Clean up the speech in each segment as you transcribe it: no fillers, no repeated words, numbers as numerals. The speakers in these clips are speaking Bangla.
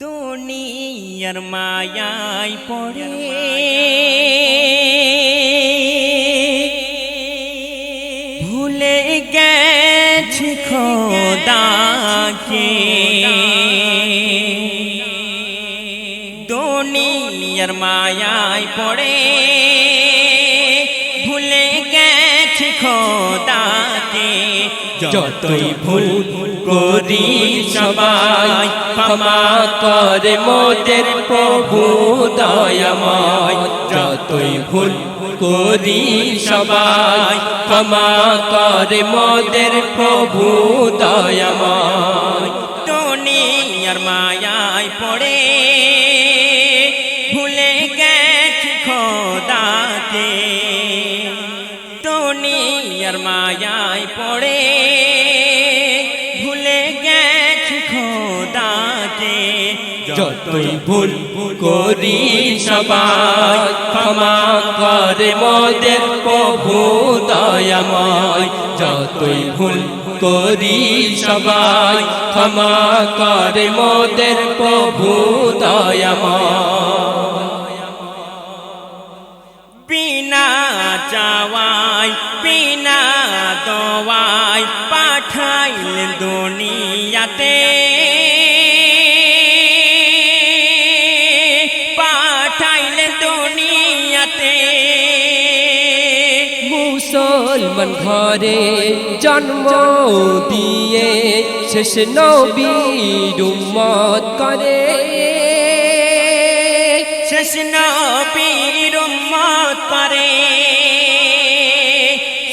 দুনিয়ার মায়ায় পড়ে ভুলে গেছি খোদাকে। দুনিয়ার মায়ায় পড়ে ভুলে গেছি খোদাকে। যতই ভুল করি সবাই ক্ষমা করে মোদের প্রভু দয়াময়। যতই ভুল করি সবাই ক্ষমা করে মোদের প্রভু দয়াময়। দুনিয়ার মায়ায় পড়ে ভুলে গেছি খোদাকে। দুনিয়ার মায়ায় পড়ে যতই ভুল করি সবাই ক্ষমা করে মোদের প্রভু দয়াময়। যতই ভুল করি সবাই ক্ষমা করে মোদের প্রভু দয়াময়। বিনা চাওয়ায় বিনা দোয়ায় পাঠাইলেন দুনিয়াতে। মুসলমান ঘরে জন্ম দিয়ে শেষ নবীর উম্মত করে। শেষ নবীর উম্মত করে।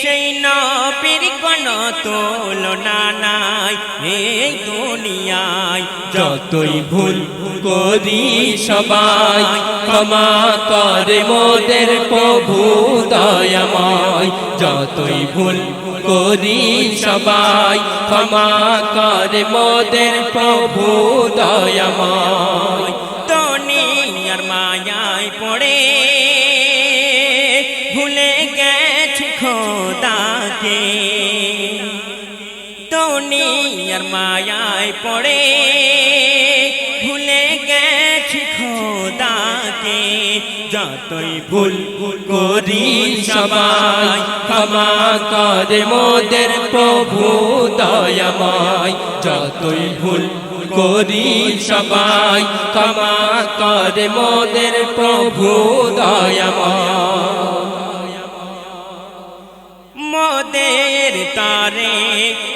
সেই নবীর কোনো তুলনা নাই এই দুনিয়ায়। যতই ভুল করি সবাই ক্ষমা করে মোদের প্রভু দয়াময়। যতই ভুল করি সবাই ক্ষমা করে মোদের প্রভু দয়াময়। দুনিয়ার মায়ায় পড়ে ভুলে গেছি খোদাকে। দুনিয়ার মায়ায় পড়ে ভুলে গেছি খোদাকে। যতই ভুল করি সবাই ক্ষমা করে মোদের প্রভু দয়াময়। যতই ভুল করি সবাই ক্ষমা করে মোদের প্রভু দয়াময়। মোদের তারে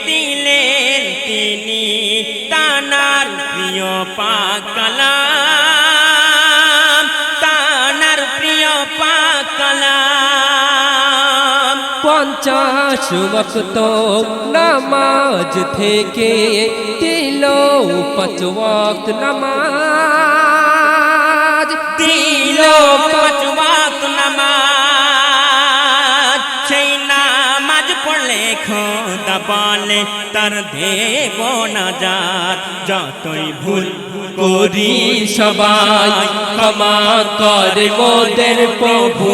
দিলেন তিনি তানার প্রিয় পাক কালাম। তানার প্রিয় পাক কালাম। 50 ওয়াক্ত নামাজ থেকে দিল 5 ওয়াক্ত নামাজ। দিল 5 ওয়াক্ত নামাজ। সেই নামাজ পড়লে খোদা বলে তার দেব নাজাত। যতই ভুল করি সবাই ক্ষমা করে মোদের প্রভু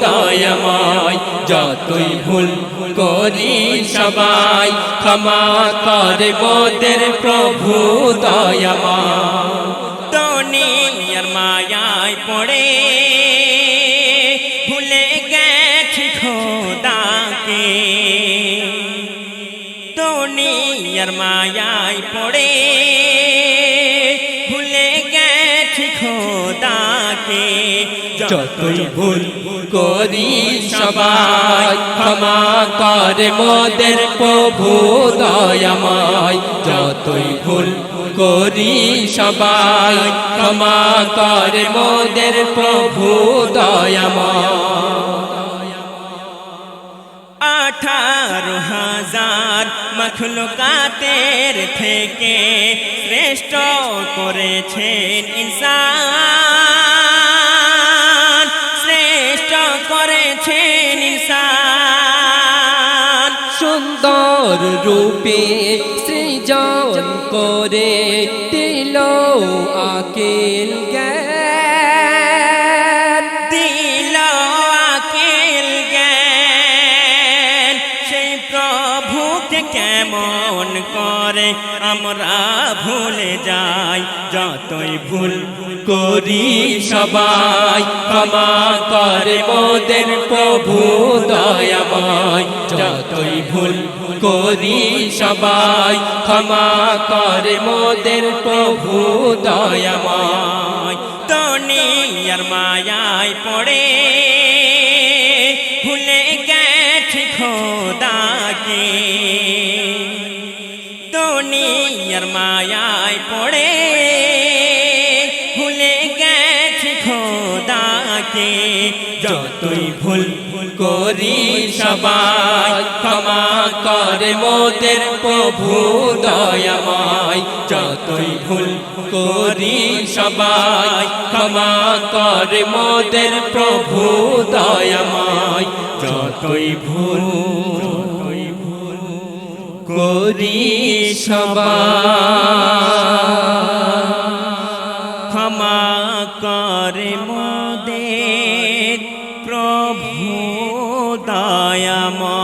দয়াময়। যতই ভুল করি সবাই ক্ষমা করে মোদের প্রভু দয়াময়। দুনিয়ার মায়ায় পড়ে ভুলে গেছি খোদাকে। দুনিয়ার মায়ায় পড়ে ভুলে গেছি খোদাকে। যতই ভুল করি সবাই ক্ষমা করে মোদের প্রভু দয়াময়। যতই ভুল করি সবাই ক্ষমা করে মোদের প্রভু দয়াময়। 18,000 মখলুকাতের থেকে শ্রেষ্ঠ করেছেন ইনসান। শ্রেষ্ঠ করেছেন ইনসান। সুন্দর রূপে সৃজন করে দিল আকিল জ্ঞান। দিল আকিল জ্ঞান। সেই প্রভুকে কেমন করে আমরা ভুলে যাই, যতই ভুল করি সবাই ক্ষমা করে মোদের প্রভু দয়াময়, যতই ভুল করি সবাই ক্ষমা করে মোদের প্রভু দয়াময়। দুনিয়ার মায়ায় পড়ে ভুলে গেছি খোদাকে, দুনিয়ার মায়ায় পড়ে ভুলে গেছি খোদাকে, যতই ভুল করি সবাই ক্ষমা করে মোদের প্রভু দয়াময়, যতই ভুল করি সবাই ক্ষমা করে মোদের প্রভু দয়াময়, যতই ভুল করি সবাই ক্ষমা করে মোদের প্রভু দয়াময়।